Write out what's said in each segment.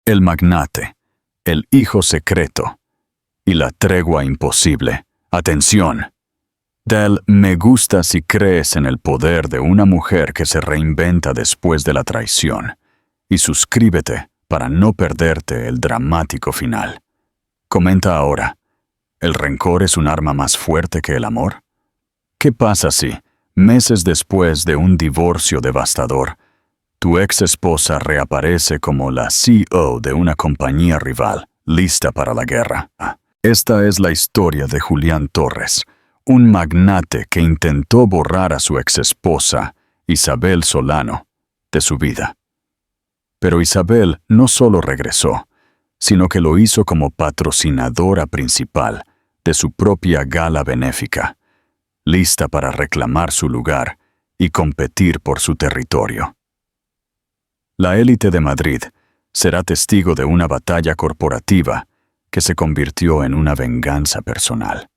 El magnate, el hijo secreto y la tregua imposible. Atención. Del me gusta si crees en el poder de una mujer que se reinventa después de la traición. Y suscríbete para no perderte el dramático final. Comenta ahora, ¿el rencor es un arma más fuerte que el amor? ¿Qué pasa si, meses después de un divorcio devastador, tu ex esposa reaparece como la CEO de una compañía rival, lista para la guerra? Esta es la historia de Julián Torres, un magnate que intentó borrar a su ex esposa, Isabel Solano, de su vida. Pero Isabel no solo regresó, sino que lo hizo como patrocinadora principal de su propia gala benéfica, lista para reclamar su lugar y competir por su territorio. La élite de Madrid será testigo de una batalla corporativa que se convirtió en una venganza personal.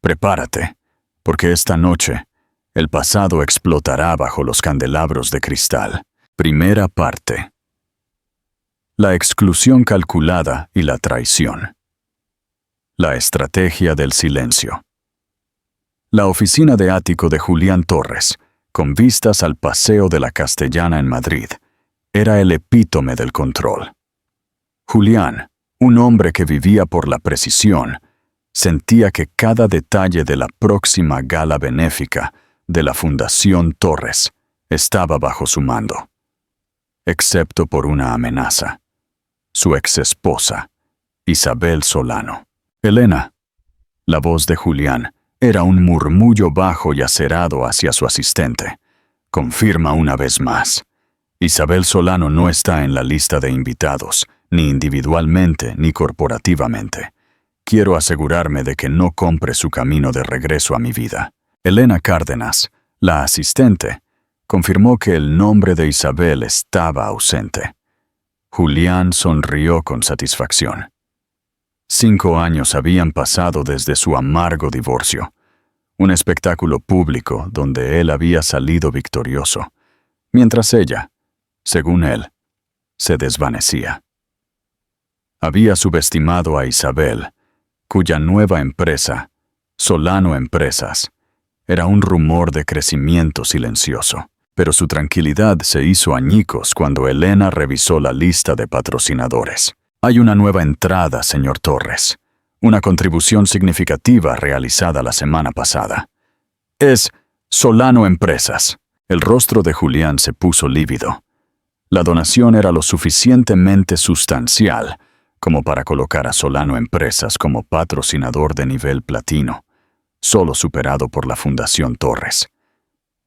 Prepárate, porque esta noche el pasado explotará bajo los candelabros de cristal. Primera parte. La exclusión calculada y la traición. La estrategia del silencio. La oficina de ático de Julián Torres, con vistas al Paseo de la Castellana en Madrid, era el epítome del control. Julián, un hombre que vivía por la precisión, sentía que cada detalle de la próxima gala benéfica de la Fundación Torres estaba bajo su mando, excepto por una amenaza: su exesposa, Isabel Solano. Elena. La voz de Julián era un murmullo bajo y acerado hacia su asistente. Confirma una vez más. Isabel Solano no está en la lista de invitados, ni individualmente ni corporativamente. Quiero asegurarme de que no compre su camino de regreso a mi vida. Elena Cárdenas, la asistente, confirmó que el nombre de Isabel estaba ausente. Julián sonrió con satisfacción. 5 años habían pasado desde su amargo divorcio, un espectáculo público donde él había salido victorioso, mientras ella, según él, se desvanecía. Había subestimado a Isabel, cuya nueva empresa, Solano Empresas, era un rumor de crecimiento silencioso. Pero su tranquilidad se hizo añicos cuando Elena revisó la lista de patrocinadores. Hay una nueva entrada, señor Torres. Una contribución significativa realizada la semana pasada. Es Solano Empresas. El rostro de Julián se puso lívido. La donación era lo suficientemente sustancial como para colocar a Solano Empresas como patrocinador de nivel platino, solo superado por la Fundación Torres.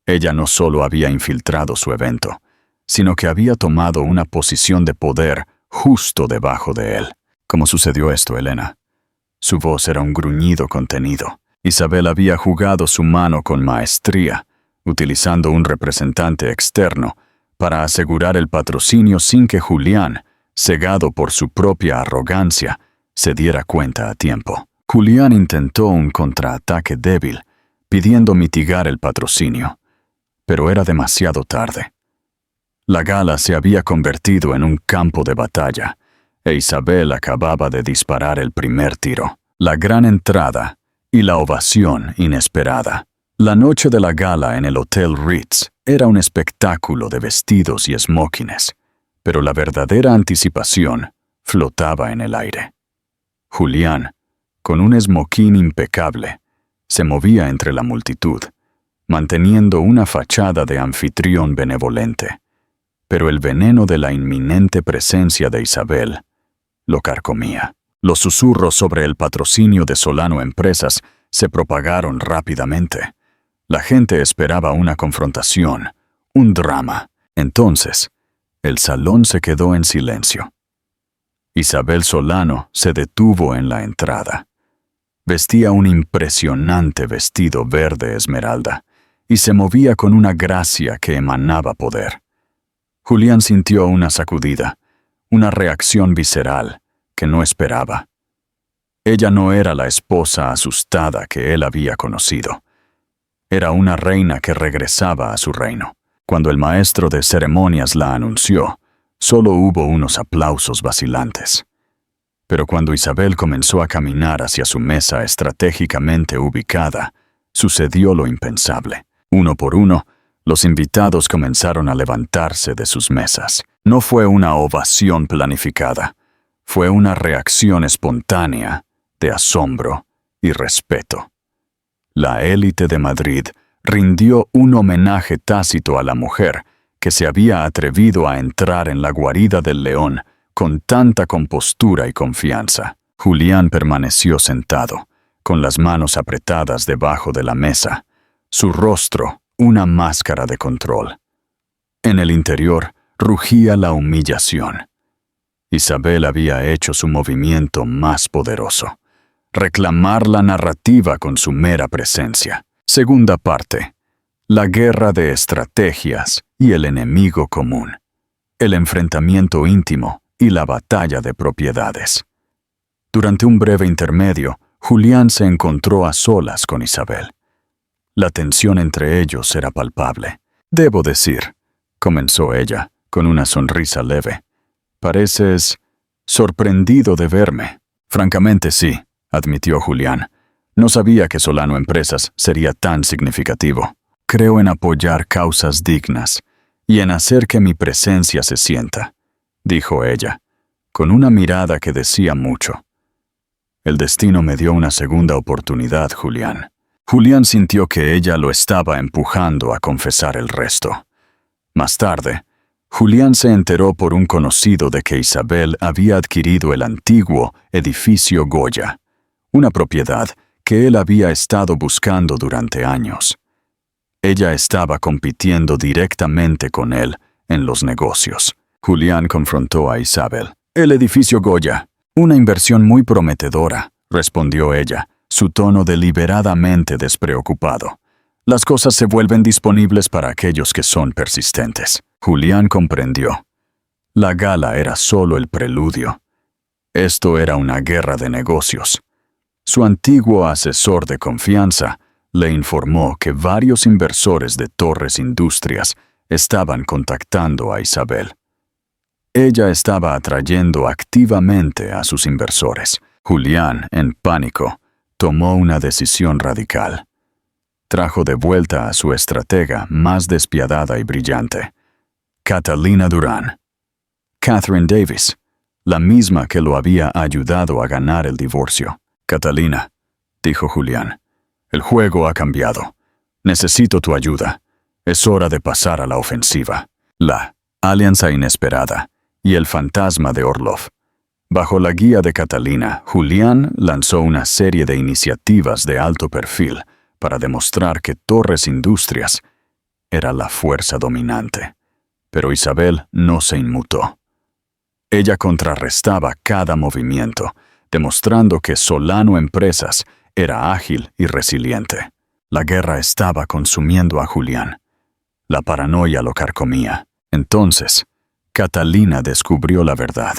Ella no solo había infiltrado su evento, sino que había tomado una posición de poder justo debajo de él. ¿Cómo sucedió esto, Elena? Su voz era un gruñido contenido. Isabel había jugado su mano con maestría, utilizando un representante externo para asegurar el patrocinio sin que Julián, cegado por su propia arrogancia, se diera cuenta a tiempo. Julián intentó un contraataque débil, pidiendo mitigar el patrocinio, pero era demasiado tarde. La gala se había convertido en un campo de batalla, e Isabel acababa de disparar el primer tiro. La gran entrada y la ovación inesperada. La noche de la gala en el Hotel Ritz era un espectáculo de vestidos y smokines, pero la verdadera anticipación flotaba en el aire. Julián, con un smoking impecable, se movía entre la multitud, manteniendo una fachada de anfitrión benevolente, pero el veneno de la inminente presencia de Isabel lo carcomía. Los susurros sobre el patrocinio de Solano Empresas se propagaron rápidamente. La gente esperaba una confrontación, un drama. Entonces, el salón se quedó en silencio. Isabel Solano se detuvo en la entrada. Vestía un impresionante vestido verde esmeralda y se movía con una gracia que emanaba poder. Julián sintió una sacudida, una reacción visceral que no esperaba. Ella no era la esposa asustada que él había conocido. Era una reina que regresaba a su reino. Cuando el maestro de ceremonias la anunció, solo hubo unos aplausos vacilantes. Pero cuando Isabel comenzó a caminar hacia su mesa estratégicamente ubicada, sucedió lo impensable. Uno por uno, los invitados comenzaron a levantarse de sus mesas. No fue una ovación planificada, fue una reacción espontánea de asombro y respeto. La élite de Madrid rindió un homenaje tácito a la mujer que se había atrevido a entrar en la guarida del león con tanta compostura y confianza. Julián permaneció sentado, con las manos apretadas debajo de la mesa, su rostro una máscara de control. En el interior rugía la humillación. Isabel había hecho su movimiento más poderoso: reclamar la narrativa con su mera presencia. Segunda parte: la guerra de estrategias y el enemigo común, el enfrentamiento íntimo y la batalla de propiedades. Durante un breve intermedio, Julián se encontró a solas con Isabel. La tensión entre ellos era palpable. «Debo decir», comenzó ella, con una sonrisa leve, «pareces sorprendido de verme». «Francamente sí», admitió Julián. «No sabía que Solano Empresas sería tan significativo. Creo en apoyar causas dignas y en hacer que mi presencia se sienta», dijo ella, con una mirada que decía mucho. «El destino me dio una segunda oportunidad, Julián». Julián sintió que ella lo estaba empujando a confesar el resto. Más tarde, Julián se enteró por un conocido de que Isabel había adquirido el antiguo edificio Goya, una propiedad que él había estado buscando durante años. Ella estaba compitiendo directamente con él en los negocios. Julián confrontó a Isabel. «El edificio Goya, una inversión muy prometedora», respondió ella, su tono deliberadamente despreocupado. «Las cosas se vuelven disponibles para aquellos que son persistentes». Julián comprendió. La gala era solo el preludio. Esto era una guerra de negocios. Su antiguo asesor de confianza le informó que varios inversores de Torres Industrias estaban contactando a Isabel. Ella estaba atrayendo activamente a sus inversores. Julián, en pánico, tomó una decisión radical. Trajo de vuelta a su estratega más despiadada y brillante, Catalina Durán. Catherine Davis, la misma que lo había ayudado a ganar el divorcio. «Catalina», dijo Julián, «el juego ha cambiado. Necesito tu ayuda. Es hora de pasar a la ofensiva». La alianza inesperada y el fantasma de Orlov. Bajo la guía de Catalina, Julián lanzó una serie de iniciativas de alto perfil para demostrar que Torres Industrias era la fuerza dominante. Pero Isabel no se inmutó. Ella contrarrestaba cada movimiento, demostrando que Solano Empresas era ágil y resiliente. La guerra estaba consumiendo a Julián. La paranoia lo carcomía. Entonces, Catalina descubrió la verdad.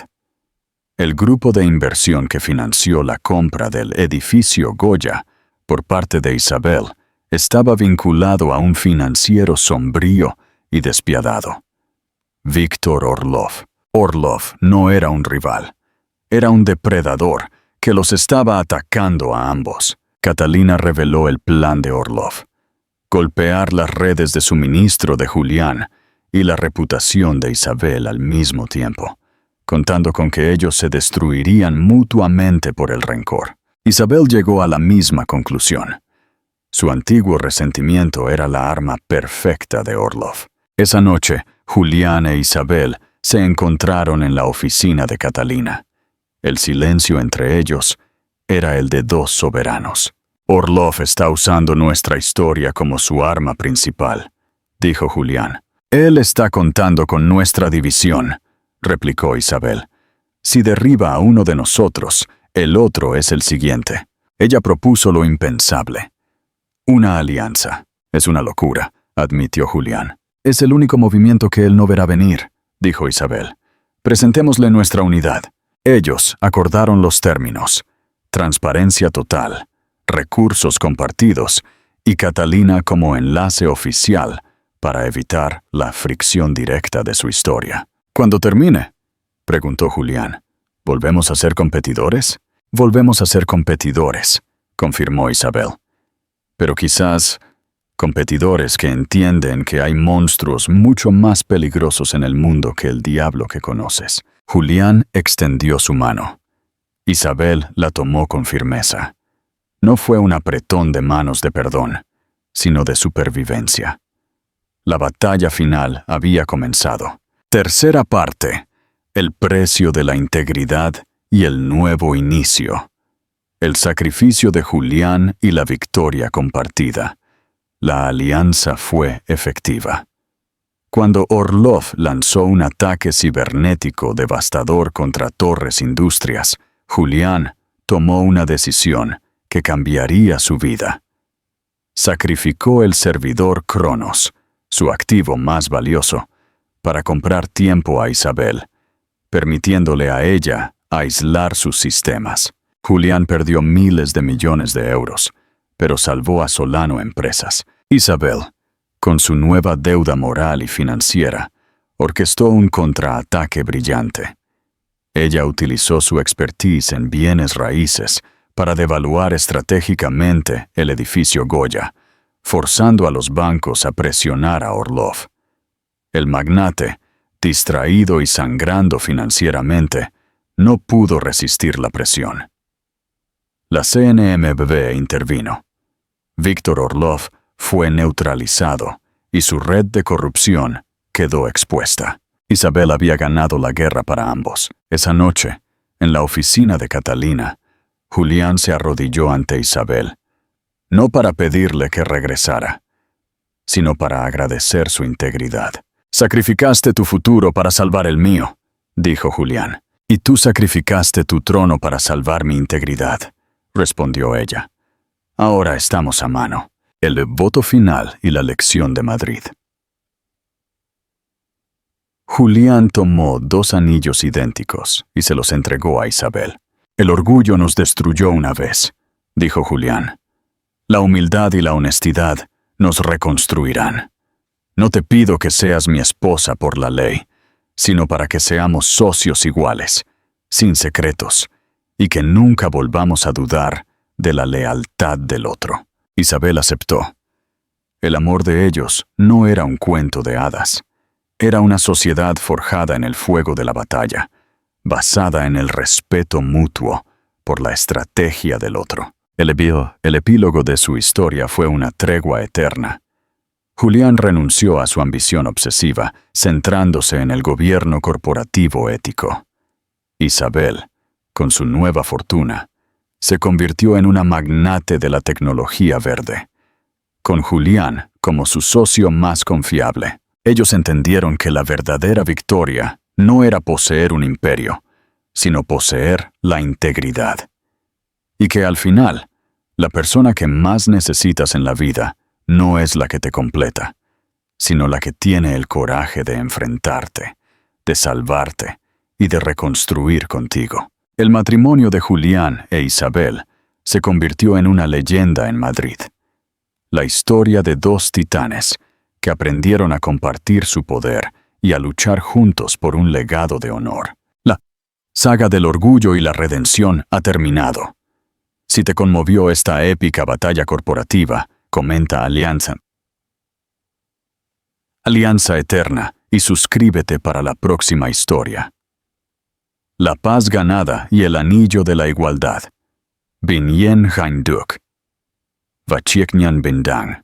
El grupo de inversión que financió la compra del edificio Goya por parte de Isabel estaba vinculado a un financiero sombrío y despiadado: Víctor Orlov. Orlov no era un rival, era un depredador que los estaba atacando a ambos. Catalina reveló el plan de Orlov: golpear las redes de suministro de Julián y la reputación de Isabel al mismo tiempo, contando con que ellos se destruirían mutuamente por el rencor. Isabel llegó a la misma conclusión. Su antiguo resentimiento era la arma perfecta de Orlov. Esa noche, Julián e Isabel se encontraron en la oficina de Catalina. El silencio entre ellos era el de dos soberanos. «Orlov está usando nuestra historia como su arma principal», dijo Julián. «Él está contando con nuestra división», replicó Isabel. «Si derriba a uno de nosotros, el otro es el siguiente». Ella propuso lo impensable: una alianza. «Es una locura», admitió Julián. «Es el único movimiento que él no verá venir», dijo Isabel. «Presentémosle nuestra unidad». Ellos acordaron los términos: transparencia total, recursos compartidos y Catalina como enlace oficial para evitar la fricción directa de su historia. Cuando termine, preguntó Julián, ¿volvemos a ser competidores? Volvemos a ser competidores, confirmó Isabel. Pero quizás competidores que entienden que hay monstruos mucho más peligrosos en el mundo que el diablo que conoces. Julián extendió su mano. Isabel la tomó con firmeza. No fue un apretón de manos de perdón, sino de supervivencia. La batalla final había comenzado. Tercera parte. El precio de la integridad y el nuevo inicio. El sacrificio de Julián y la victoria compartida. La alianza fue efectiva. Cuando Orlov lanzó un ataque cibernético devastador contra Torres Industrias, Julián tomó una decisión que cambiaría su vida. Sacrificó el servidor Cronos, su activo más valioso, para comprar tiempo a Isabel, permitiéndole a ella aislar sus sistemas. Julián perdió miles de millones de euros, pero salvó a Solano Empresas. Isabel, con su nueva deuda moral y financiera, orquestó un contraataque brillante. Ella utilizó su expertise en bienes raíces para devaluar estratégicamente el edificio Goya, forzando a los bancos a presionar a Orlov. El magnate, distraído y sangrando financieramente, no pudo resistir la presión. La CNMV intervino. Víctor Orlov fue neutralizado y su red de corrupción quedó expuesta. Isabel había ganado la guerra para ambos. Esa noche, en la oficina de Catalina, Julián se arrodilló ante Isabel, no para pedirle que regresara, sino para agradecer su integridad. «Sacrificaste tu futuro para salvar el mío», dijo Julián. «Y tú sacrificaste tu trono para salvar mi integridad», respondió ella. «Ahora estamos a mano». El voto final y la lección de Madrid. Julián tomó 2 anillos idénticos y se los entregó a Isabel. «El orgullo nos destruyó una vez», dijo Julián. «La humildad y la honestidad nos reconstruirán. No te pido que seas mi esposa por la ley, sino para que seamos socios iguales, sin secretos, y que nunca volvamos a dudar de la lealtad del otro». Isabel aceptó. El amor de ellos no era un cuento de hadas. Era una sociedad forjada en el fuego de la batalla, basada en el respeto mutuo por la estrategia del otro. El epílogo de su historia fue una tregua eterna. Julián renunció a su ambición obsesiva, centrándose en el gobierno corporativo ético. Isabel, con su nueva fortuna, se convirtió en una magnate de la tecnología verde. Con Julián como su socio más confiable, ellos entendieron que la verdadera victoria no era poseer un imperio, sino poseer la integridad. Y que al final, la persona que más necesitas en la vida no es la que te completa, sino la que tiene el coraje de enfrentarte, de salvarte y de reconstruir contigo. El matrimonio de Julián e Isabel se convirtió en una leyenda en Madrid. La historia de 2 titanes que aprendieron a compartir su poder y a luchar juntos por un legado de honor. La saga del orgullo y la redención ha terminado. Si te conmovió esta épica batalla corporativa, comenta Alianza Eterna y suscríbete para la próxima historia. La paz ganada y el anillo de la igualdad. Binyen Hainduk. Vachieknian Bindang.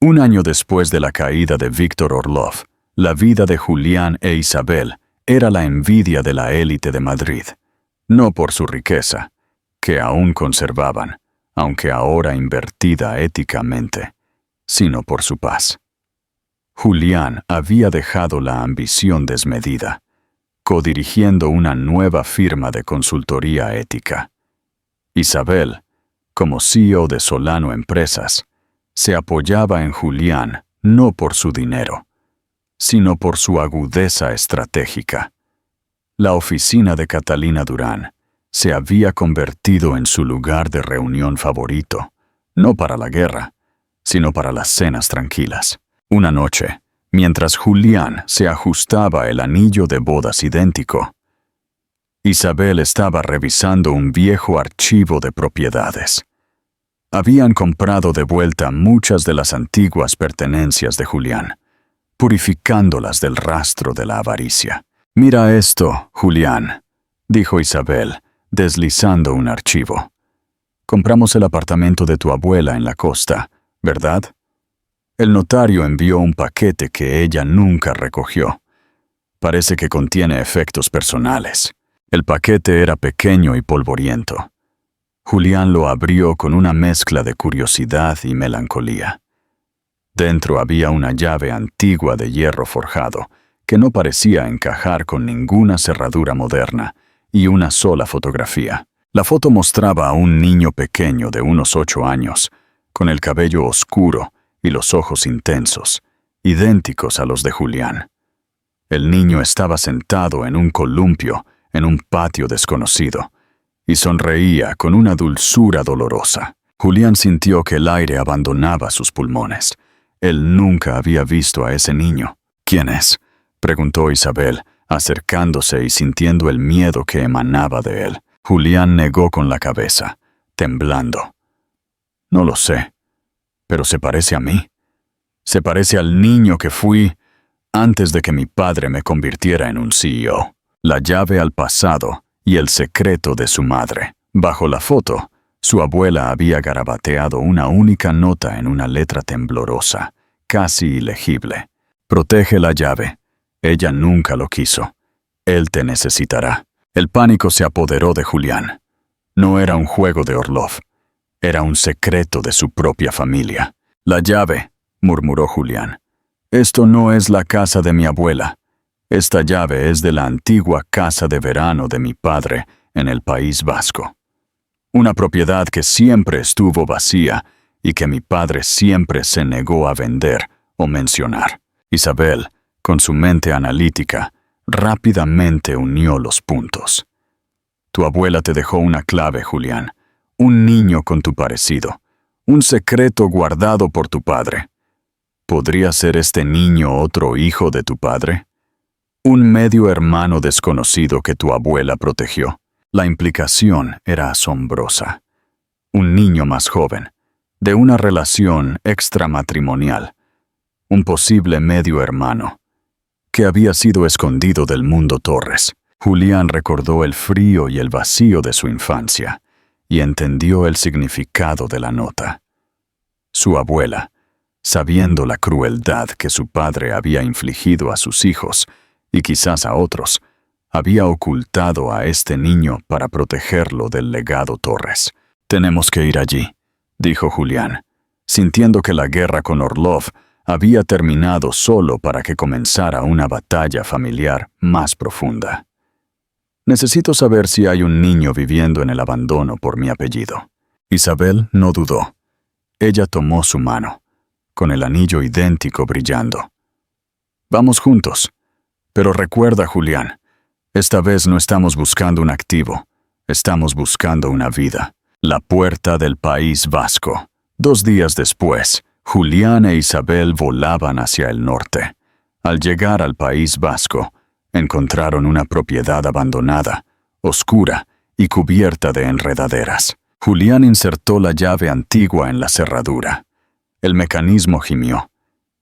Un año después de la caída de Víctor Orlov, la vida de Julián e Isabel era la envidia de la élite de Madrid, no por su riqueza, que aún conservaban, aunque ahora invertida éticamente, sino por su paz. Julián había dejado la ambición desmedida, codirigiendo una nueva firma de consultoría ética. Isabel, como CEO de Solano Empresas, se apoyaba en Julián no por su dinero, sino por su agudeza estratégica. La oficina de Catalina Durán se había convertido en su lugar de reunión favorito, no para la guerra, sino para las cenas tranquilas. Una noche, mientras Julián se ajustaba el anillo de bodas idéntico. Isabel estaba revisando un viejo archivo de propiedades. Habían comprado de vuelta muchas de las antiguas pertenencias de Julián, purificándolas del rastro de la avaricia. «Mira esto, Julián», dijo Isabel, deslizando un archivo. «Compramos el apartamento de tu abuela en la costa, ¿verdad? El notario envió un paquete que ella nunca recogió. Parece que contiene efectos personales. El paquete era pequeño y polvoriento. Julián lo abrió con una mezcla de curiosidad y melancolía. Dentro había una llave antigua de hierro forjado, que no parecía encajar con ninguna cerradura moderna, y una sola fotografía. La foto mostraba a un niño pequeño de unos 8 años, con el cabello oscuro y los ojos intensos, idénticos a los de Julián. El niño estaba sentado en un columpio en un patio desconocido, y sonreía con una dulzura dolorosa. Julián sintió que el aire abandonaba sus pulmones. Él nunca había visto a ese niño. «¿Quién es?», preguntó Isabel, acercándose y sintiendo el miedo que emanaba de él. Julián negó con la cabeza, temblando. «No lo sé, pero se parece a mí. Se parece al niño que fui antes de que mi padre me convirtiera en un CEO». La llave al pasado y el secreto de su madre. Bajo la foto, su abuela había garabateado una única nota en una letra temblorosa, casi ilegible. «Protege la llave. Ella nunca lo quiso. Él te necesitará». El pánico se apoderó de Julián. No era un juego de Orlov. Era un secreto de su propia familia. «La llave», murmuró Julián. «Esto no es la casa de mi abuela. Esta llave es de la antigua casa de verano de mi padre en el País Vasco. Una propiedad que siempre estuvo vacía y que mi padre siempre se negó a vender o mencionar». Isabel, con su mente analítica, rápidamente unió los puntos. «Tu abuela te dejó una clave, Julián. Un niño con tu parecido. Un secreto guardado por tu padre. ¿Podría ser este niño otro hijo de tu padre? Un medio hermano desconocido que tu abuela protegió». La implicación era asombrosa. Un niño más joven, de una relación extramatrimonial. Un posible medio hermano, que había sido escondido del mundo Torres. Julián recordó el frío y el vacío de su infancia, y entendió el significado de la nota. Su abuela, sabiendo la crueldad que su padre había infligido a sus hijos, y quizás a otros, había ocultado a este niño para protegerlo del legado Torres. «Tenemos que ir allí», dijo Julián, sintiendo que la guerra con Orlov había terminado solo para que comenzara una batalla familiar más profunda. «Necesito saber si hay un niño viviendo en el abandono por mi apellido». Isabel no dudó. Ella tomó su mano, con el anillo idéntico brillando. «Vamos juntos. Pero recuerda, Julián, esta vez no estamos buscando un activo, estamos buscando una vida». La puerta del País Vasco. 2 días después, Julián e Isabel volaban hacia el norte. Al llegar al País Vasco, encontraron una propiedad abandonada, oscura y cubierta de enredaderas. Julián insertó la llave antigua en la cerradura. El mecanismo gimió,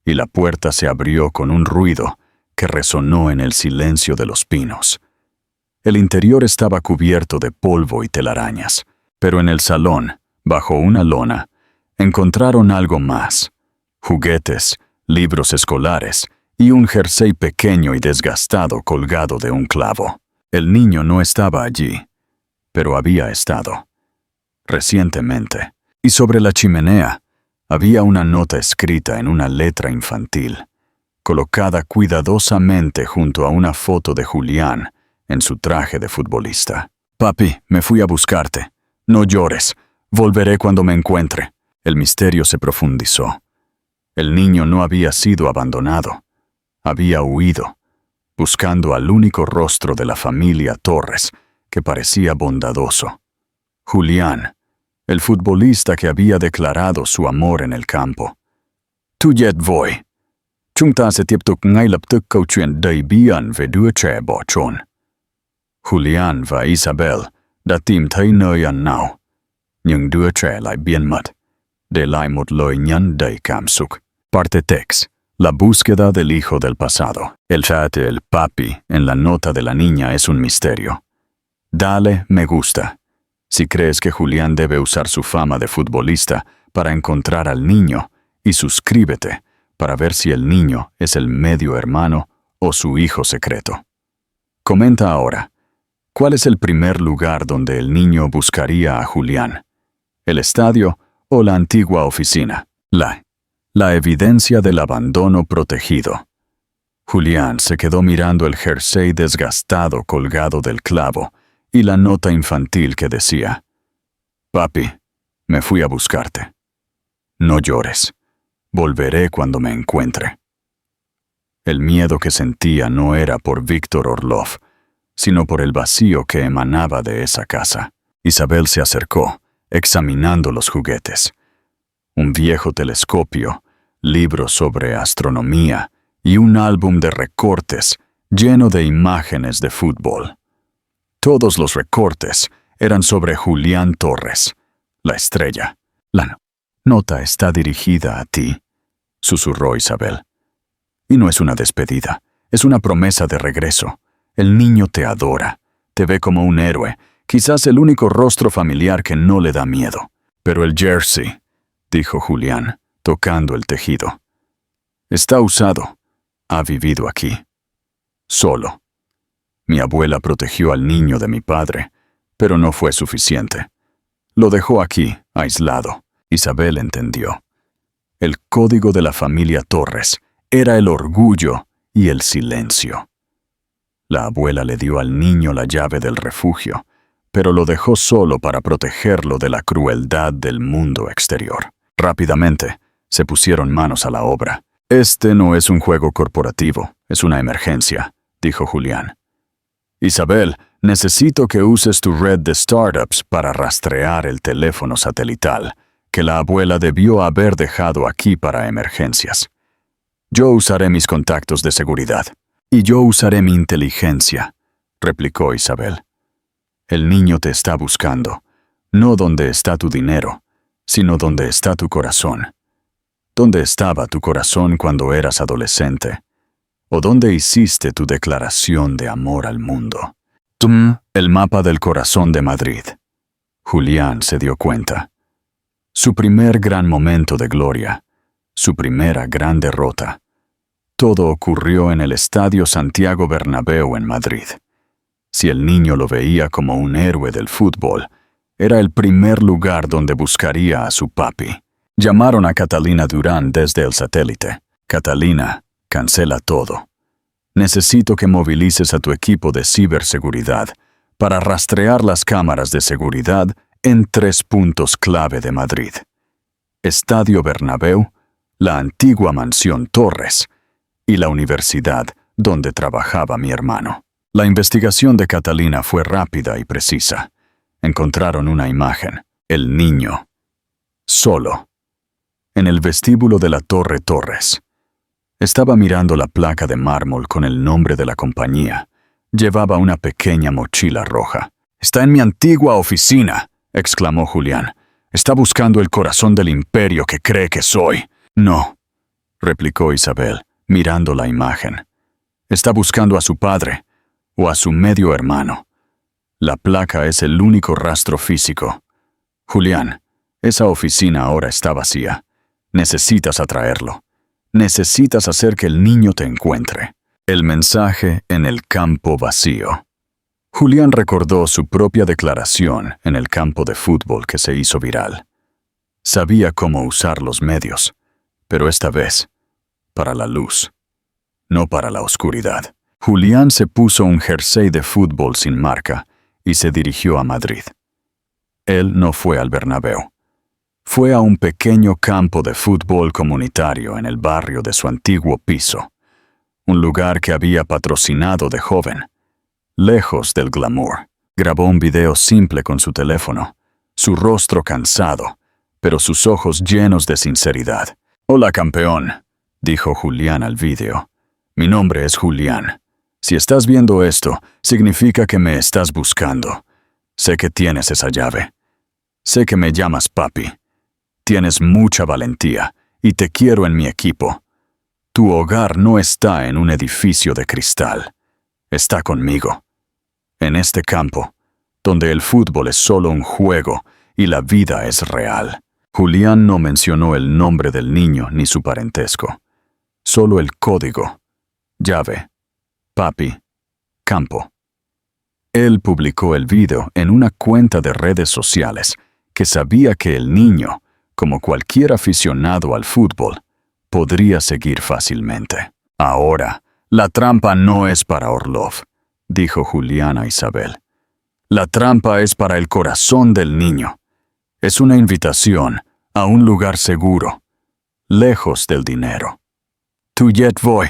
y la puerta se abrió con un ruido que resonó en el silencio de los pinos. El interior estaba cubierto de polvo y telarañas, pero en el salón, bajo una lona, encontraron algo más: juguetes, libros escolares y un jersey pequeño y desgastado colgado de un clavo. El niño no estaba allí, pero había estado, recientemente. Y sobre la chimenea había una nota escrita en una letra infantil, colocada cuidadosamente junto a una foto de Julián en su traje de futbolista. «Papi, me fui a buscarte. No llores. Volveré cuando me encuentre». El misterio se profundizó. El niño no había sido abandonado. Había huido, buscando al único rostro de la familia Torres, que parecía bondadoso. Julián, el futbolista que había declarado su amor en el campo. «Tu jet voy. Chúng ta sẽ tiếp tục ngay lập tức câu chuyện đầy bí ẩn về đứa trẻ bỏ trốn. Julian và Isabel đã tìm thấy nơi ẩn náu, nhưng đứa trẻ lại biến mất, để lại một lời nhắn đầy cảm xúc. Parte text. La búsqueda del hijo del pasado. El chat del papi en la nota de la niña es un misterio. Dale me gusta si crees que Julián debe usar su fama de futbolista para encontrar al niño, y suscríbete para ver si el niño es el medio hermano o su hijo secreto. Comenta ahora, ¿cuál es el primer lugar donde el niño buscaría a Julián? ¿El estadio o la antigua oficina? La evidencia del abandono protegido. Julián se quedó mirando el jersey desgastado colgado del clavo y la nota infantil que decía: «Papi, me fui a buscarte. No llores. Volveré cuando me encuentre». El miedo que sentía no era por Víctor Orlov, sino por el vacío que emanaba de esa casa. Isabel se acercó, examinando los juguetes. Un viejo telescopio, libros sobre astronomía y un álbum de recortes lleno de imágenes de fútbol. Todos los recortes eran sobre Julián Torres, la estrella. «La nota está dirigida a ti», susurró Isabel. «Y no es una despedida, es una promesa de regreso. El niño te adora, te ve como un héroe, quizás el único rostro familiar que no le da miedo. Pero el jersey», dijo Julián, tocando el tejido, «está usado. Ha vivido aquí. Solo. Mi abuela protegió al niño de mi padre, pero no fue suficiente. Lo dejó aquí, aislado». Isabel entendió. El código de la familia Torres era el orgullo y el silencio. La abuela le dio al niño la llave del refugio, pero lo dejó solo para protegerlo de la crueldad del mundo exterior. Rápidamente, se pusieron manos a la obra. «Este no es un juego corporativo, es una emergencia», dijo Julián. «Isabel, necesito que uses tu red de startups para rastrear el teléfono satelital que la abuela debió haber dejado aquí para emergencias. Yo usaré mis contactos de seguridad». «Y yo usaré mi inteligencia», replicó Isabel. «El niño te está buscando, no donde está tu dinero, sino donde está tu corazón. ¿Dónde estaba tu corazón cuando eras adolescente? ¿O dónde hiciste tu declaración de amor al mundo?» El mapa del corazón de Madrid. Julián se dio cuenta. Su primer gran momento de gloria, su primera gran derrota. Todo ocurrió en el Estadio Santiago Bernabéu en Madrid. Si el niño lo veía como un héroe del fútbol, era el primer lugar donde buscaría a su papi. Llamaron a Catalina Durán desde el satélite. «Catalina, cancela todo. Necesito que movilices a tu equipo de ciberseguridad para rastrear las cámaras de seguridad en 3 puntos clave de Madrid: Estadio Bernabéu, la antigua mansión Torres y la universidad donde trabajaba mi hermano». La investigación de Catalina fue rápida y precisa. Encontraron una imagen: el niño, solo, en el vestíbulo de la Torre Torres. Estaba mirando la placa de mármol con el nombre de la compañía. Llevaba una pequeña mochila roja. «Está en mi antigua oficina», exclamó Julián. «Está buscando el corazón del imperio que cree que soy». «No», replicó Isabel, mirando la imagen. «Está buscando a su padre, o a su medio hermano. La placa es el único rastro físico. Julián, esa oficina ahora está vacía. Necesitas atraerlo. Necesitas hacer que el niño te encuentre». El mensaje en el campo vacío. Julián recordó su propia declaración en el campo de fútbol que se hizo viral. Sabía cómo usar los medios, pero esta vez, para la luz, no para la oscuridad. Julián se puso un jersey de fútbol sin marca y se dirigió a Madrid. Él no fue al Bernabéu. Fue a un pequeño campo de fútbol comunitario en el barrio de su antiguo piso, un lugar que había patrocinado de joven, lejos del glamour. Grabó un video simple con su teléfono, su rostro cansado, pero sus ojos llenos de sinceridad. «Hola, campeón. dijo Julián al vídeo. Mi nombre es Julián. Si estás viendo esto, significa que me estás buscando. Sé que tienes esa llave. Sé que me llamas papi. Tienes mucha valentía y te quiero en mi equipo. Tu hogar no está en un edificio de cristal. Está conmigo. En este campo, donde el fútbol es solo un juego y la vida es real. Julián no mencionó el nombre del niño ni su parentesco. Solo el código. Llave. Papi. Campo. Él publicó el video en una cuenta de redes sociales que sabía que el niño, como cualquier aficionado al fútbol, podría seguir fácilmente. Ahora, la trampa no es para Orlov, dijo Julián a Isabel. La trampa es para el corazón del niño. Es una invitación a un lugar seguro, lejos del dinero. Tu jet voi.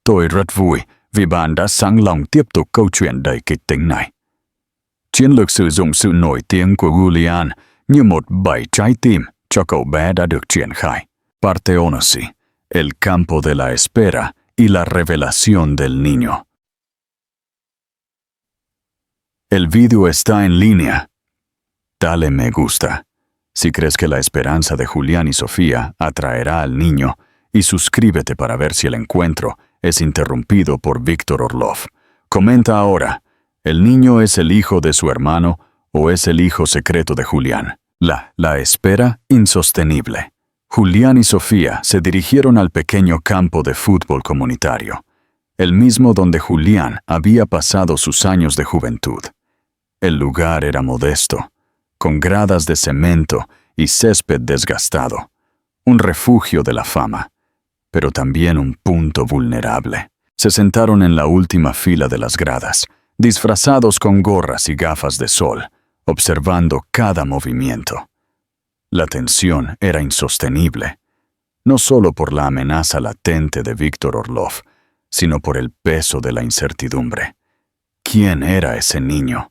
Tôi rất vui vì bạn đã sẵn lòng tiếp tục câu chuyện đầy kịch tính này. Chiến lược sử dụng sự nổi tiếng của Julián như một bẫy trái tim cho cậu bé đã được triển khai. Parte 11. El campo de la espera y la revelación del niño. El video está en línea. Dale me gusta si crees que la esperanza de Julián y Sofía atraerá al niño, y suscríbete para ver si el encuentro es interrumpido por Víctor Orlov. Comenta ahora, ¿el niño es el hijo de su hermano o es el hijo secreto de Julián? La espera insostenible. Julián y Sofía se dirigieron al pequeño campo de fútbol comunitario, el mismo donde Julián había pasado sus años de juventud. El lugar era modesto, con gradas de cemento y césped desgastado, un refugio de la fama, pero también un punto vulnerable. Se sentaron en la última fila de las gradas, disfrazados con gorras y gafas de sol, observando cada movimiento. La tensión era insostenible, no solo por la amenaza latente de Víctor Orlov, sino por el peso de la incertidumbre. ¿Quién era ese niño?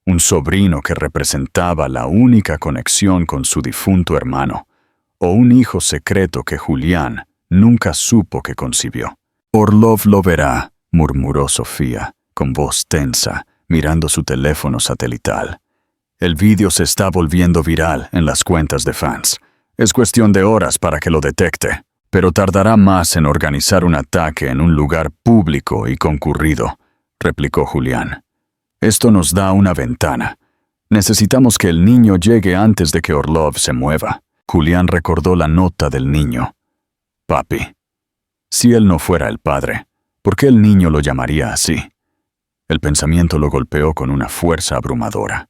Un sobrino que representaba la única conexión con su difunto hermano, o un hijo secreto que Julián nunca supo que concibió. Orlov lo verá, murmuró Sofía, con voz tensa, mirando su teléfono satelital. El vídeo se está volviendo viral en las cuentas de fans. Es cuestión de horas para que lo detecte, pero tardará más en organizar un ataque en un lugar público y concurrido, replicó Julián. Esto nos da una ventana. Necesitamos que el niño llegue antes de que Orlov se mueva. Julián recordó la nota del niño. Papi. Si él no fuera el padre, ¿por qué el niño lo llamaría así? El pensamiento lo golpeó con una fuerza abrumadora.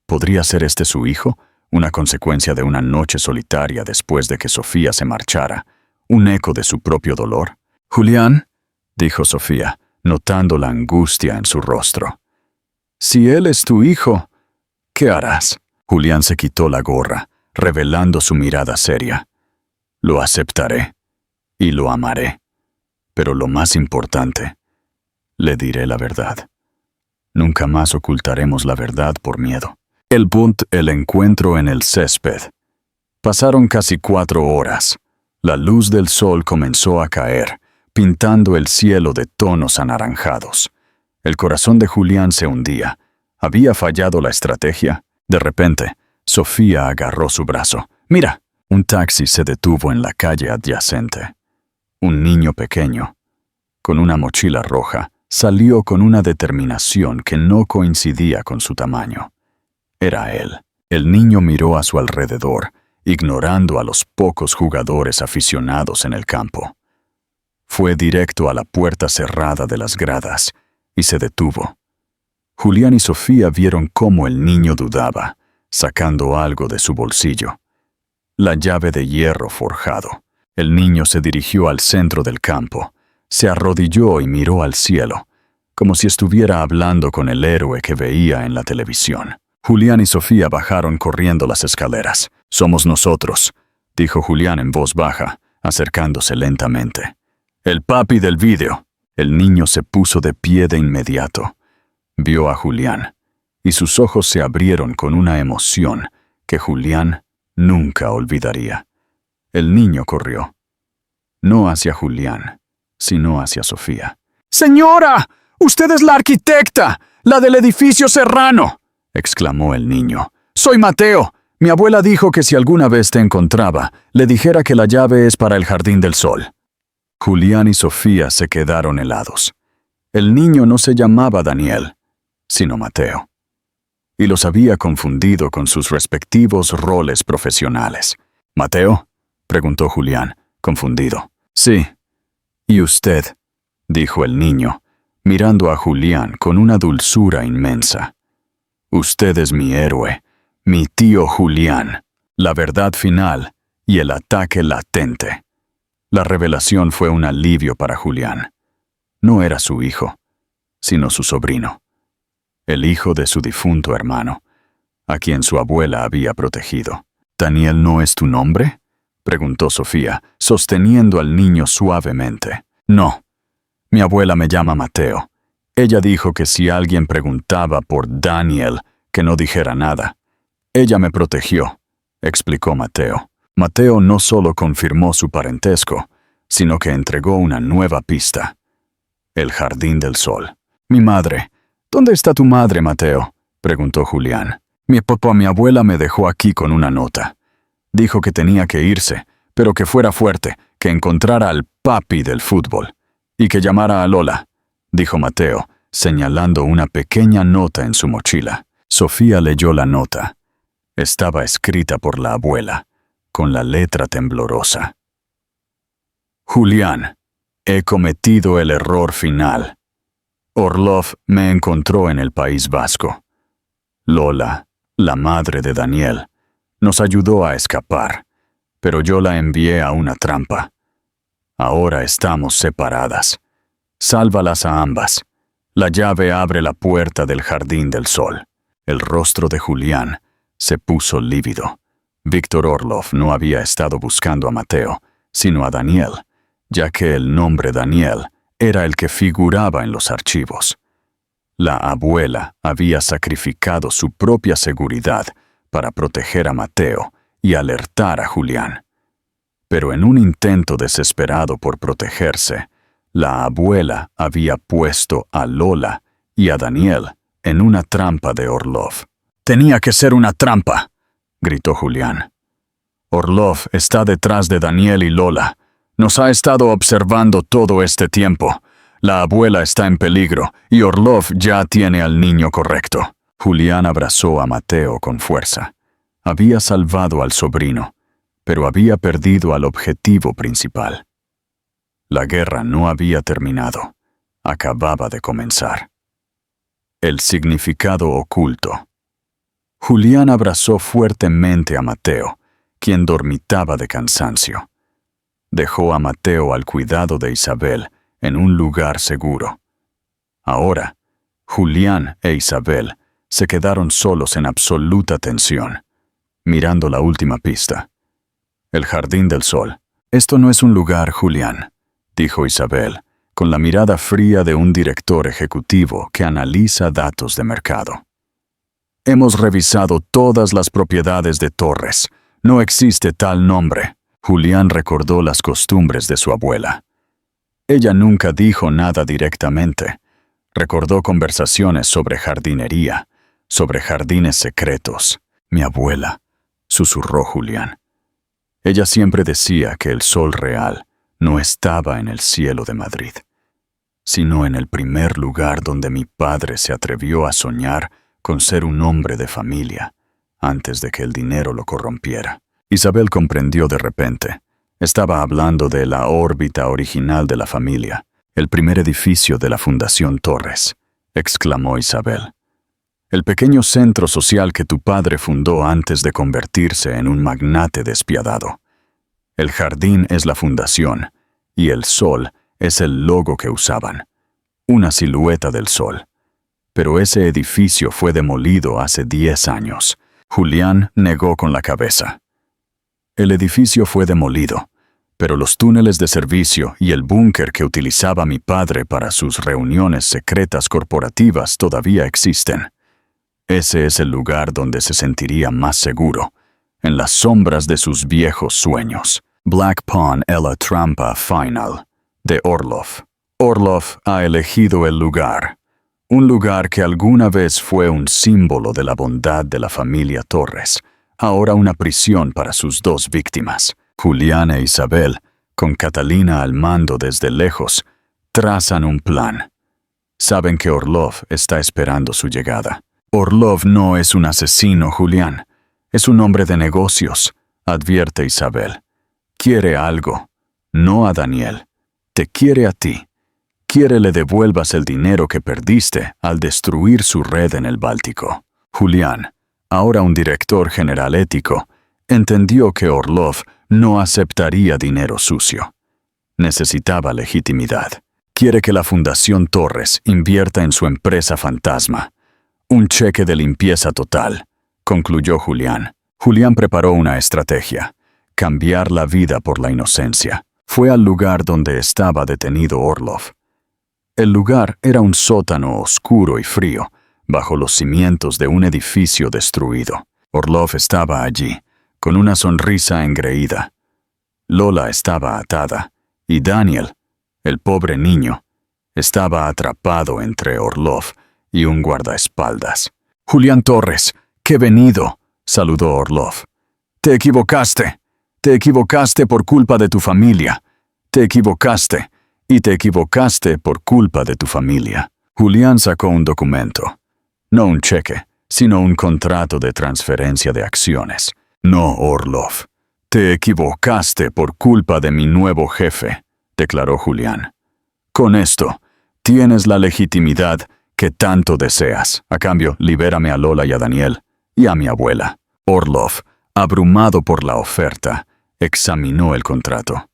¿Podría ser este su hijo? Una consecuencia de una noche solitaria después de que Sofía se marchara, un eco de su propio dolor. Julián, dijo Sofía, notando la angustia en su rostro. Si él es tu hijo, ¿qué harás? Julián se quitó la gorra, revelando su mirada seria. Lo aceptaré y lo amaré, pero lo más importante, le diré la verdad. Nunca más ocultaremos la verdad por miedo. El encuentro en el césped. Pasaron casi 4 horas. La luz del sol comenzó a caer, pintando el cielo de tonos anaranjados. El corazón de Julián se hundía. ¿Había fallado la estrategia? De repente, Sofía agarró su brazo. ¡Mira! Un taxi se detuvo en la calle adyacente. Un niño pequeño, con una mochila roja, salió con una determinación que no coincidía con su tamaño. Era él. El niño miró a su alrededor, ignorando a los pocos jugadores aficionados en el campo. Fue directo a la puerta cerrada de las gradas y se detuvo. Julián y Sofía vieron cómo el niño dudaba, sacando algo de su bolsillo. La llave de hierro forjado. El niño se dirigió al centro del campo, se arrodilló y miró al cielo, como si estuviera hablando con el héroe que veía en la televisión. Julián y Sofía bajaron corriendo las escaleras. «Somos nosotros», dijo Julián en voz baja, acercándose lentamente. «El papi del vídeo». El niño se puso de pie de inmediato. Vio a Julián, y sus ojos se abrieron con una emoción que Julián nunca olvidaría. El niño corrió. no hacia Julián, sino hacia Sofía. ¡Señora! ¡Usted es la arquitecta! ¡La del edificio Serrano!, exclamó el niño. ¡Soy Mateo! Mi abuela dijo que si alguna vez te encontraba, le dijera que la llave es para el Jardín del Sol. Julián y Sofía se quedaron helados. El niño no se llamaba Daniel, sino Mateo, y los había confundido con sus respectivos roles profesionales. ¿Mateo?, preguntó Julián, confundido. Sí. ¿Y usted?, dijo el niño, mirando a Julián con una dulzura inmensa. Usted es mi héroe, mi tío Julián, la verdad final y el ataque latente. La revelación fue un alivio para Julián. No era su hijo, sino su sobrino, el hijo de su difunto hermano, a quien su abuela había protegido. ¿Daniel no es tu nombre?, preguntó Sofía, sosteniendo al niño suavemente. No, mi abuela me llama Mateo. Ella dijo que si alguien preguntaba por Daniel, que no dijera nada. Ella me protegió, explicó Mateo. Mateo no solo confirmó su parentesco, sino que entregó una nueva pista. El Jardín del Sol. Mi madre. ¿Dónde está tu madre, Mateo?, preguntó Julián. Mi abuela me dejó aquí con una nota. Dijo que tenía que irse, pero que fuera fuerte, que encontrara al papi del fútbol, y que llamara a Lola, dijo Mateo, señalando una pequeña nota en su mochila. Sofía leyó la nota. Estaba escrita por la abuela, con la letra temblorosa. Julián, he cometido el error final. Orlov me encontró en el País Vasco. Lola, la madre de Daniel, nos ayudó a escapar, pero yo la envié a una trampa. Ahora estamos separadas. Sálvalas a ambas. La llave abre la puerta del Jardín del Sol. El rostro de Julián se puso lívido. Víctor Orlov no había estado buscando a Mateo, sino a Daniel, ya que el nombre Daniel era el que figuraba en los archivos. La abuela había sacrificado su propia seguridad para proteger a Mateo y alertar a Julián. Pero en un intento desesperado por protegerse, la abuela había puesto a Lola y a Daniel en una trampa de Orlov. «Tenía que ser una trampa», gritó Julián. «Orlov está detrás de Daniel y Lola. Nos ha estado observando todo este tiempo. La abuela está en peligro y Orlov ya tiene al niño correcto». Julián abrazó a Mateo con fuerza. Había salvado al sobrino, pero había perdido al objetivo principal. La guerra no había terminado. Acababa de comenzar. El significado oculto. Julián abrazó fuertemente a Mateo, quien dormitaba de cansancio. Dejó a Mateo al cuidado de Isabel en un lugar seguro. Ahora, Julián e Isabel se quedaron solos en absoluta tensión, mirando la última pista. El Jardín del Sol. «Esto no es un lugar, Julián», dijo Isabel, con la mirada fría de un director ejecutivo que analiza datos de mercado. «Hemos revisado todas las propiedades de Torres. No existe tal nombre». Julián recordó las costumbres de su abuela. Ella nunca dijo nada directamente. Recordó conversaciones sobre jardinería, sobre jardines secretos. «Mi abuela», susurró Julián. Ella siempre decía que el sol real no estaba en el cielo de Madrid, sino en el primer lugar donde mi padre se atrevió a soñar con ser un hombre de familia, antes de que el dinero lo corrompiera. Isabel comprendió de repente. Estaba hablando de la órbita original de la familia, el primer edificio de la Fundación Torres, exclamó Isabel. El pequeño centro social que tu padre fundó antes de convertirse en un magnate despiadado. El jardín es la fundación, y el sol es el logo que usaban, una silueta del sol. Pero ese edificio fue demolido hace 10 años. Julián negó con la cabeza. El edificio fue demolido, pero los túneles de servicio y el búnker que utilizaba mi padre para sus reuniones secretas corporativas todavía existen. Ese es el lugar donde se sentiría más seguro, en las sombras de sus viejos sueños. Black Pawn e la trampa final, de Orlov. Orlov ha elegido el lugar, un lugar que alguna vez fue un símbolo de la bondad de la familia Torres, ahora una prisión para sus dos víctimas. Julián e Isabel, con Catalina al mando desde lejos, trazan un plan. Saben que Orlov está esperando su llegada. Orlov no es un asesino, Julián. Es un hombre de negocios, advierte Isabel. Quiere algo, no a Daniel. Te quiere a ti. Quiere le devuelvas el dinero que perdiste al destruir su red en el Báltico. Julián, ahora un director general ético, entendió que Orlov no aceptaría dinero sucio. Necesitaba legitimidad. Quiere que la Fundación Torres invierta en su empresa fantasma. Un cheque de limpieza total, concluyó Julián. Julián preparó una estrategia: cambiar la vida por la inocencia. Fue al lugar donde estaba detenido Orlov. El lugar era un sótano oscuro y frío, bajo los cimientos de un edificio destruido. Orlov estaba allí, con una sonrisa engreída. Lola estaba atada, y Daniel, el pobre niño, estaba atrapado entre Orlov y un guardaespaldas. «Julián Torres, que he venido», saludó Orlov. «Te equivocaste. Te equivocaste por culpa de tu familia. Te equivocaste, y te equivocaste por culpa de tu familia». Julián sacó un documento. No un cheque, sino un contrato de transferencia de acciones. «No, Orlov. Te equivocaste por culpa de mi nuevo jefe», declaró Julián. «Con esto, tienes la legitimidad que tanto deseas. A cambio, libérame a Lola y a Daniel, y a mi abuela». Orlov, abrumado por la oferta, examinó el contrato.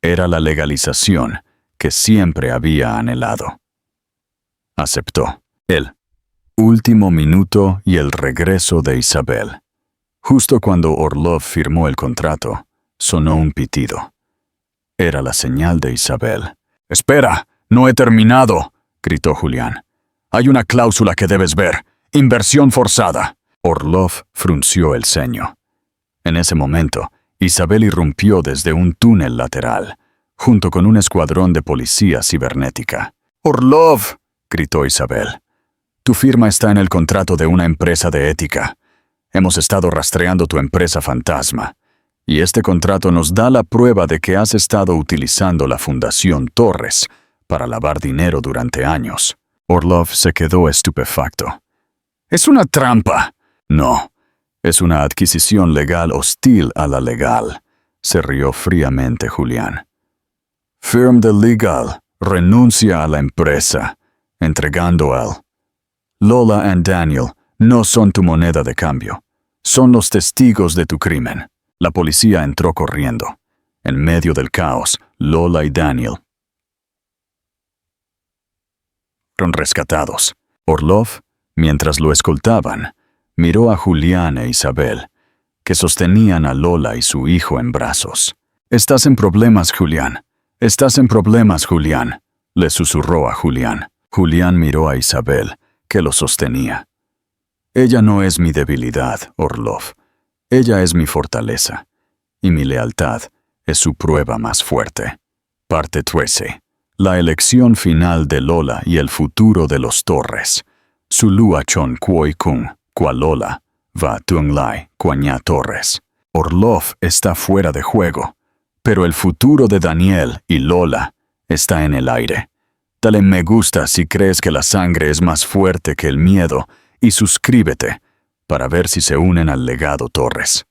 Era la legalización que siempre había anhelado. Aceptó. El último minuto y el regreso de Isabel. Justo cuando Orlov firmó el contrato, sonó un pitido. Era la señal de Isabel. «Espera, no he terminado», gritó Julián. «Hay una cláusula que debes ver. Inversión forzada». Orlov frunció el ceño. En ese momento, Isabel irrumpió desde un túnel lateral, junto con un escuadrón de policía cibernética. «Orlov», gritó Isabel, «tu firma está en el contrato de una empresa de ética. Hemos estado rastreando tu empresa fantasma, y este contrato nos da la prueba de que has estado utilizando la Fundación Torres para lavar dinero durante años». Orlov se quedó estupefacto. «Es una trampa». «No, es una adquisición legal hostil a la legal», se rió fríamente Julián. «Firm the legal, renuncia a la empresa, entregando al. Lola y Daniel no son tu moneda de cambio. Son los testigos de tu crimen». La policía entró corriendo. En medio del caos, Lola y Daniel fueron rescatados. Orlov, mientras lo escoltaban, miró a Julián e Isabel, que sostenían a Lola y su hijo en brazos. «Estás en problemas, Julián. Estás en problemas, Julián», le susurró a Julián. Julián miró a Isabel, que lo sostenía. «Ella no es mi debilidad, Orlov. Ella es mi fortaleza, y mi lealtad es su prueba más fuerte». Parte 13. La elección final de Lola y el futuro de los Torres. Sulua Chon Kuoi Kung, Kwa Lola, Va Tung Lai, Kuanya Torres. Orlov está fuera de juego, pero el futuro de Daniel y Lola está en el aire. Dale me gusta si crees que la sangre es más fuerte que el miedo y suscríbete para ver si se unen al legado Torres.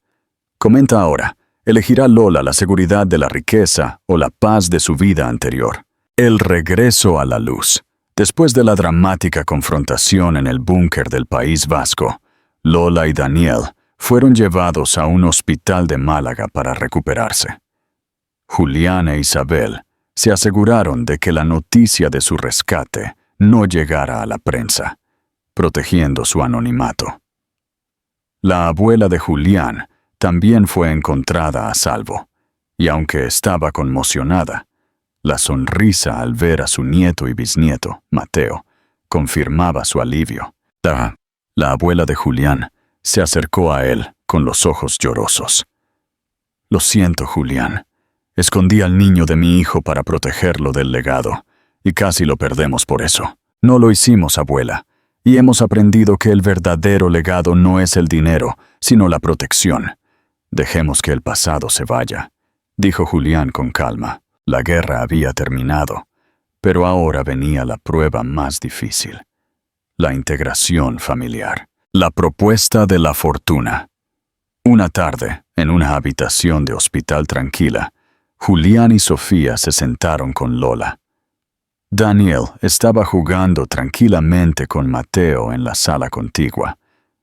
Comenta ahora, ¿elegirá Lola la seguridad de la riqueza o la paz de su vida anterior? El regreso a la luz. Después de la dramática confrontación en el búnker del País Vasco, Lola y Daniel fueron llevados a un hospital de Málaga para recuperarse. Julián e Isabel se aseguraron de que la noticia de su rescate no llegara a la prensa, protegiendo su anonimato. La abuela de Julián también fue encontrada a salvo, y aunque estaba conmocionada, la sonrisa al ver a su nieto y bisnieto, Mateo, confirmaba su alivio. La abuela de Julián se acercó a él con los ojos llorosos. Lo siento, Julián. Escondí al niño de mi hijo para protegerlo del legado, y casi lo perdemos por eso. No lo hicimos, abuela, y hemos aprendido que el verdadero legado no es el dinero, sino la protección. Dejemos que el pasado se vaya, dijo Julián con calma. La guerra había terminado, pero ahora venía la prueba más difícil: la integración familiar. La propuesta de la fortuna. Una tarde, en una habitación de hospital tranquila, Julián y Sofía se sentaron con Lola. Daniel estaba jugando tranquilamente con Mateo en la sala contigua,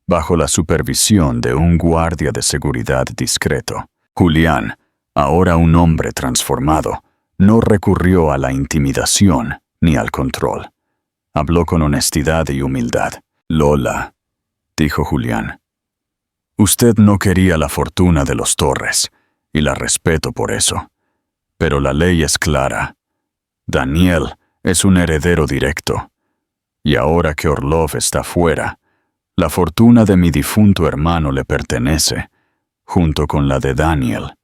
bajo la supervisión de un guardia de seguridad discreto. Julián, ahora un hombre transformado, no recurrió a la intimidación ni al control. Habló con honestidad y humildad. «Lola», dijo Julián, «usted no quería la fortuna de los Torres, y la respeto por eso. Pero la ley es clara. Daniel es un heredero directo. Y ahora que Orlov está fuera, la fortuna de mi difunto hermano le pertenece, junto con la de Daniel,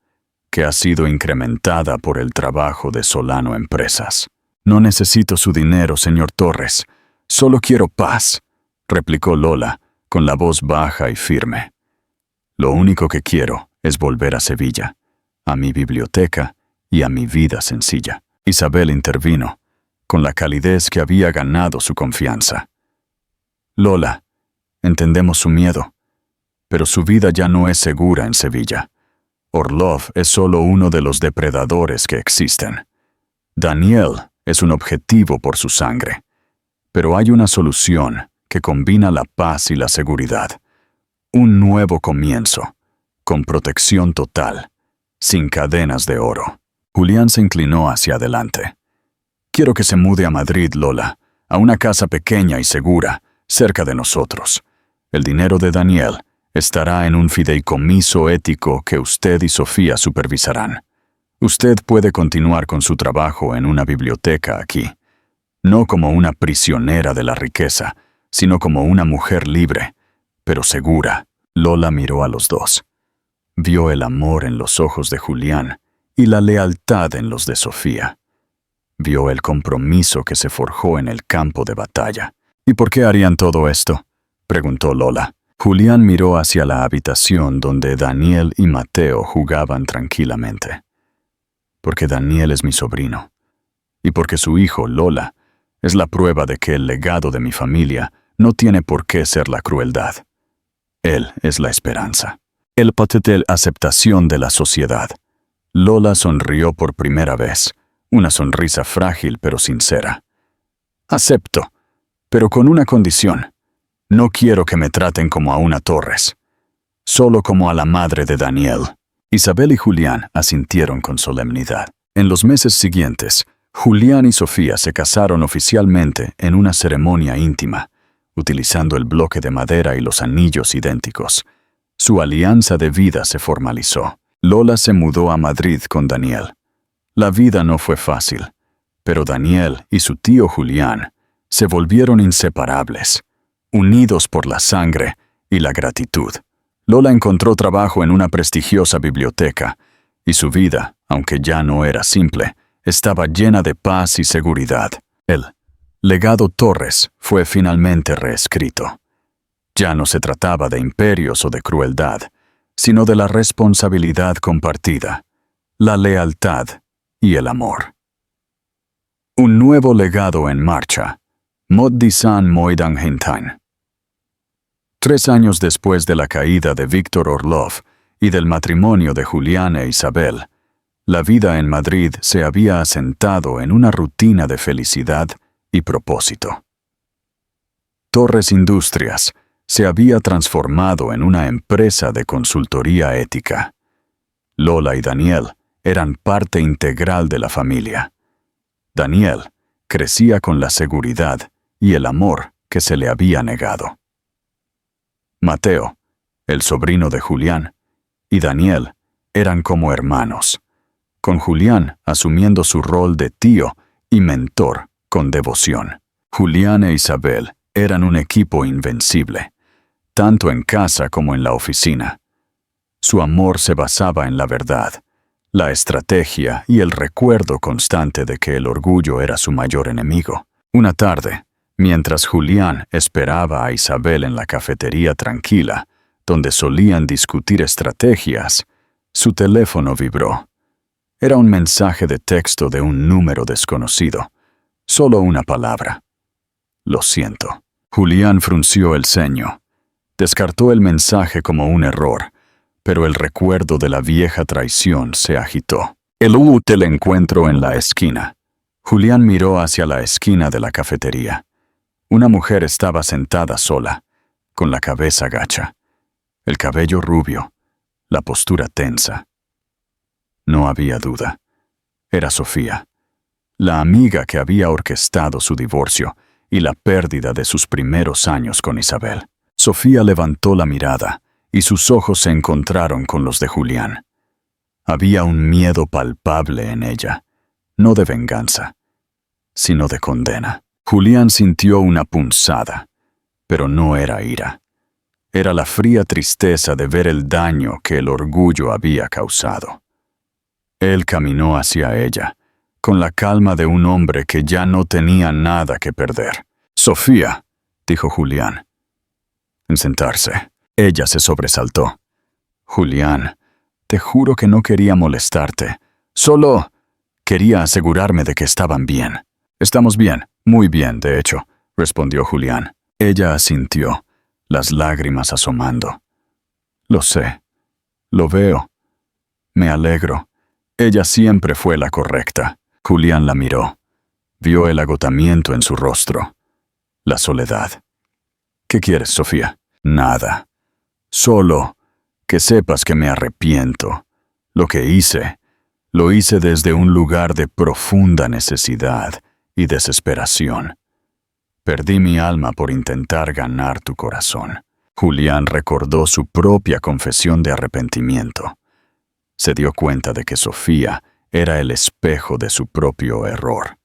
que ha sido incrementada por el trabajo de Solano Empresas». «No necesito su dinero, señor Torres. Solo quiero paz», replicó Lola, con la voz baja y firme. «Lo único que quiero es volver a Sevilla, a mi biblioteca y a mi vida sencilla». Isabel intervino, con la calidez que había ganado su confianza. «Lola, entendemos su miedo, pero su vida ya no es segura en Sevilla. Orlov es solo uno de los depredadores que existen. Daniel es un objetivo por su sangre, pero hay una solución que combina la paz y la seguridad. Un nuevo comienzo, con protección total, sin cadenas de oro». Julián se inclinó hacia adelante. «Quiero que se mude a Madrid, Lola, a una casa pequeña y segura, cerca de nosotros. El dinero de Daniel estará en un fideicomiso ético que usted y Sofía supervisarán. Usted puede continuar con su trabajo en una biblioteca aquí, no como una prisionera de la riqueza, sino como una mujer libre, pero segura». Lola miró a los dos. Vio el amor en los ojos de Julián y la lealtad en los de Sofía. Vio el compromiso que se forjó en el campo de batalla. «¿Y por qué harían todo esto?», preguntó Lola. Julián miró hacia la habitación donde Daniel y Mateo jugaban tranquilamente. «Porque Daniel es mi sobrino, y porque su hijo, Lola, es la prueba de que el legado de mi familia no tiene por qué ser la crueldad. Él es la esperanza, el paté de aceptación de la sociedad». Lola sonrió por primera vez, una sonrisa frágil pero sincera. «Acepto, pero con una condición. No quiero que me traten como a una Torres, solo como a la madre de Daniel». Isabel y Julián asintieron con solemnidad. En los meses siguientes, Julián y Sofía se casaron oficialmente en una ceremonia íntima, utilizando el bloque de madera y los anillos idénticos. Su alianza de vida se formalizó. Lola se mudó a Madrid con Daniel. La vida no fue fácil, pero Daniel y su tío Julián se volvieron inseparables, unidos por la sangre y la gratitud. Lola encontró trabajo en una prestigiosa biblioteca, y su vida, aunque ya no era simple, estaba llena de paz y seguridad. El legado Torres fue finalmente reescrito. Ya no se trataba de imperios o de crueldad, sino de la responsabilidad compartida, la lealtad y el amor. Un nuevo legado en marcha. Mod di San Moidan Hentain. 3 años después de la caída de Víctor Orlov y del matrimonio de Julián e Isabel, la vida en Madrid se había asentado en una rutina de felicidad y propósito. Torres Industrias se había transformado en una empresa de consultoría ética. Lola y Daniel eran parte integral de la familia. Daniel crecía con la seguridad y el amor que se le había negado. Mateo, el sobrino de Julián, y Daniel eran como hermanos, con Julián asumiendo su rol de tío y mentor con devoción. Julián e Isabel eran un equipo invencible, tanto en casa como en la oficina. Su amor se basaba en la verdad, la estrategia y el recuerdo constante de que el orgullo era su mayor enemigo. Una tarde, mientras Julián esperaba a Isabel en la cafetería tranquila, donde solían discutir estrategias, su teléfono vibró. Era un mensaje de texto de un número desconocido. Solo una palabra. Lo siento. Julián frunció el ceño. Descartó el mensaje como un error, pero el recuerdo de la vieja traición se agitó. El útil encuentro en la esquina. Julián miró hacia la esquina de la cafetería. Una mujer estaba sentada sola, con la cabeza gacha, el cabello rubio, la postura tensa. No había duda. Era Sofía, la amiga que había orquestado su divorcio y la pérdida de sus primeros años con Isabel. Sofía levantó la mirada y sus ojos se encontraron con los de Julián. Había un miedo palpable en ella, no de venganza, sino de condena. Julián sintió una punzada, pero no era ira. Era la fría tristeza de ver el daño que el orgullo había causado. Él caminó hacia ella, con la calma de un hombre que ya no tenía nada que perder. «Sofía», dijo Julián. En sentarse, ella se sobresaltó. «Julián, te juro que no quería molestarte. Solo quería asegurarme de que estaban bien». «Estamos bien, muy bien, de hecho», respondió Julián. Ella asintió, las lágrimas asomando. «Lo sé. Lo veo. Me alegro. Ella siempre fue la correcta». Julián la miró. Vio el agotamiento en su rostro. La soledad. «¿Qué quieres, Sofía?» «Nada. Solo que sepas que me arrepiento. Lo que hice, lo hice desde un lugar de profunda necesidad y desesperación. Perdí mi alma por intentar ganar tu corazón». Julián recordó su propia confesión de arrepentimiento. Se dio cuenta de que Sofía era el espejo de su propio error.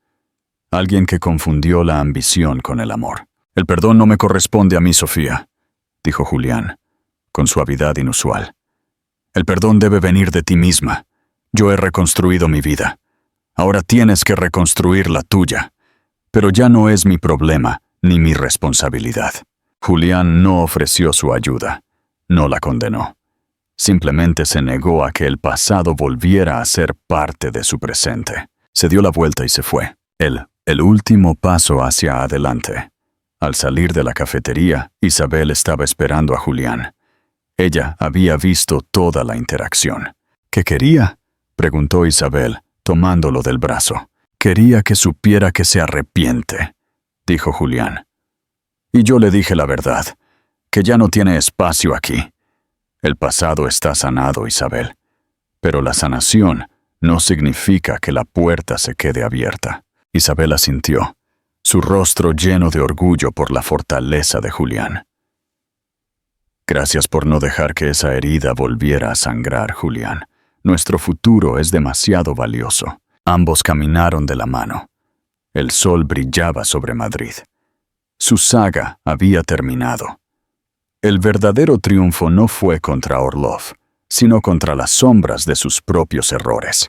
Alguien que confundió la ambición con el amor. «El perdón no me corresponde a mí, Sofía», dijo Julián, con suavidad inusual. «El perdón debe venir de ti misma. Yo he reconstruido mi vida. Ahora tienes que reconstruir la tuya. Pero ya no es mi problema ni mi responsabilidad». Julián no ofreció su ayuda. No la condenó. Simplemente se negó a que el pasado volviera a ser parte de su presente. Se dio la vuelta y se fue. El último paso hacia adelante. Al salir de la cafetería, Isabel estaba esperando a Julián. Ella había visto toda la interacción. «¿Qué quería?», preguntó Isabel, tomándolo del brazo. «Quería que supiera que se arrepiente», dijo Julián. «Y yo le dije la verdad, que ya no tiene espacio aquí. El pasado está sanado, Isabel, pero la sanación no significa que la puerta se quede abierta». Isabel asintió, su rostro lleno de orgullo por la fortaleza de Julián. «Gracias por no dejar que esa herida volviera a sangrar, Julián. Nuestro futuro es demasiado valioso». Ambos caminaron de la mano. El sol brillaba sobre Madrid. Su saga había terminado. El verdadero triunfo no fue contra Orlov, sino contra las sombras de sus propios errores.